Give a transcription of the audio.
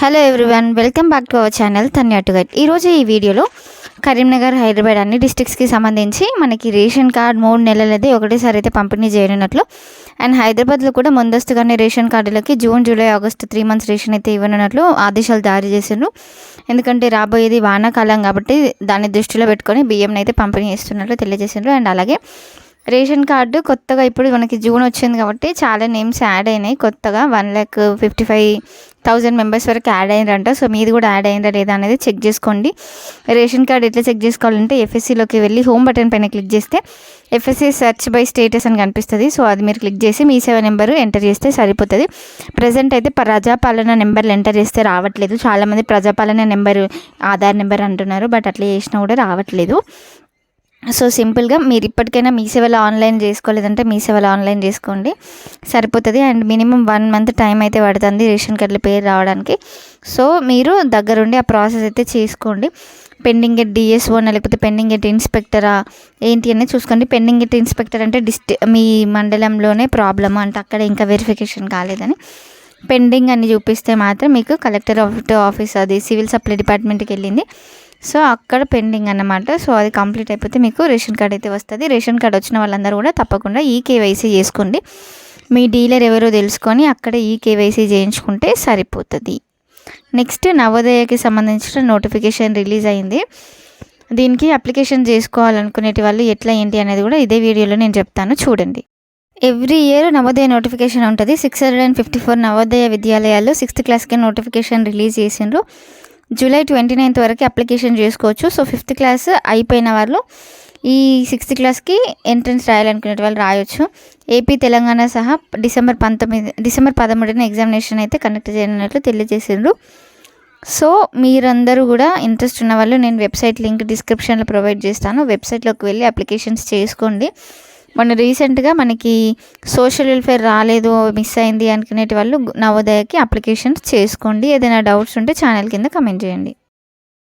Hello everyone, welcome back to our channel Tanya to guide. ఈరోజు ఈ వీడియోలో కరీంనగర్, హైదరాబాద్ అన్ని డిస్ట్రిక్ట్స్కి సంబంధించి మనకి రేషన్ కార్డ్ 3 నెలలది ఒకటేసారి అయితే పంపిణీ చేయనున్నట్లు, అండ్ హైదరాబాద్లో కూడా ముందస్తుగానే రేషన్ కార్డులకి June, July, August 3 months ration అయితే ఇవ్వనున్నట్లు ఆదేశాలు జారీ చేసిండ్రు. ఎందుకంటే రాబోయేది వానాకాలం కాబట్టి దాన్ని దృష్టిలో పెట్టుకొని బియ్యం అయితే పంపిణీ చేస్తున్నట్లు తెలియజేసిండ్రు. అండ్ అలాగే రేషన్ కార్డు కొత్తగా ఇప్పుడు మనకి జూన్ వచ్చింది కాబట్టి చాలా నేమ్స్ యాడ్ అయినాయి. కొత్తగా 1,55,000 మెంబర్స్ వరకు యాడ్ అయ్యారంట. సో మీది కూడా యాడ్ అయిందా లేదా అనేది చెక్ చేసుకోండి. రేషన్ కార్డు ఎట్లా చెక్ చేసుకోవాలంటే ఎఫ్ఎస్సిలోకి వెళ్ళి హోమ్ బటన్ పైన క్లిక్ చేస్తే ఎఫ్ఎస్సి సెర్చ్ బై స్టేటస్ అని కనిపిస్తుంది. సో అది మీరు క్లిక్ చేసి మీ సేవ నెంబరు ఎంటర్ చేస్తే సరిపోతుంది. ప్రజెంట్ అయితే ప్రజాపాలన నెంబర్లు ఎంటర్ చేస్తే రావట్లేదు. చాలామంది ప్రజాపాలన నెంబరు ఆధార్ నెంబర్ అంటున్నారు, బట్ అట్లా చేసినా కూడా రావట్లేదు. సో సింపుల్గా మీరు ఇప్పటికైనా మీ సేవలో ఆన్లైన్ చేసుకోలేదంటే మీ సేవలో ఆన్లైన్ చేసుకోండి, సరిపోతుంది. అండ్ మినిమం 1 month టైం అయితే పడుతుంది రేషన్ కార్డుల పేరు రావడానికి. సో మీరు దగ్గరుండి ఆ ప్రాసెస్ అయితే చేసుకోండి. పెండింగ్ ఎట్ డిఎస్ఓనా లేకపోతే పెండింగ్ ఎట్ ఇన్స్పెక్టరా ఏంటి అనేది చూసుకోండి. పెండింగ్ ఎట్ ఇన్స్పెక్టర్ అంటే మీ మండలంలోనే ప్రాబ్లమ్ అంటే అక్కడ ఇంకా వెరిఫికేషన్ కాలేదని. పెండింగ్ అని చూపిస్తే మాత్రం మీకు కలెక్టర్ ఆఫీస్ అది సివిల్ సప్లై డిపార్ట్మెంట్కి వెళ్ళింది. సో అక్కడ పెండింగ్ అన్నమాట. సో అది కంప్లీట్ అయిపోతే మీకు రేషన్ కార్డ్ అయితే వస్తుంది. రేషన్ కార్డ్ వచ్చిన వాళ్ళందరూ కూడా తప్పకుండా కేవైసీ చేసుకోండి. మీ డీలర్ ఎవరో తెలుసుకొని అక్కడ కేవైసీ చేయించుకుంటే సరిపోతుంది. నెక్స్ట్ నవోదయకి సంబంధించిన నోటిఫికేషన్ రిలీజ్ అయింది. దీనికి అప్లికేషన్ చేసుకోవాలనుకునేటి వాళ్ళు ఎట్లా ఏంటి అనేది కూడా ఇదే వీడియోలో నేను చెప్తాను, చూడండి. ఎవ్రీ ఇయర్ నవోదయ నోటిఫికేషన్ ఉంటుంది. 654 నవోదయ విద్యాలయాల్లో 6th క్లాస్కి నోటిఫికేషన్ రిలీజ్ చేసిండ్రు. జూలై 29th వరకు అప్లికేషన్ చేసుకోవచ్చు. సో 5th క్లాస్ అయిపోయిన వాళ్ళు ఈ 6th క్లాస్కి ఎంట్రన్స్ రాయాలనుకునే వాళ్ళు రాయొచ్చు. ఏపీ, తెలంగాణ సహా డిసెంబర్ 13న ఎగ్జామినేషన్ అయితే కండక్ట్ చేయనున్నట్లు తెలియజేసిండ్రు. సో మీరందరూ కూడా ఇంట్రెస్ట్ ఉన్న వాళ్ళు నేను వెబ్సైట్ లింక్ డిస్క్రిప్షన్లో ప్రొవైడ్ చేస్తాను. వెబ్సైట్లోకి వెళ్ళి అప్లికేషన్స్ చేసుకోండి. మొన్న రీసెంట్గా మనకి సోషల్ వెల్ఫేర్ రాలేదు, మిస్ అయింది అనుకునేటి వాళ్ళు నవోదయకి అప్లికేషన్స్ చేసుకోండి. ఏదైనా డౌట్స్ ఉంటే ఛానల్ కింద కమెంట్ చేయండి.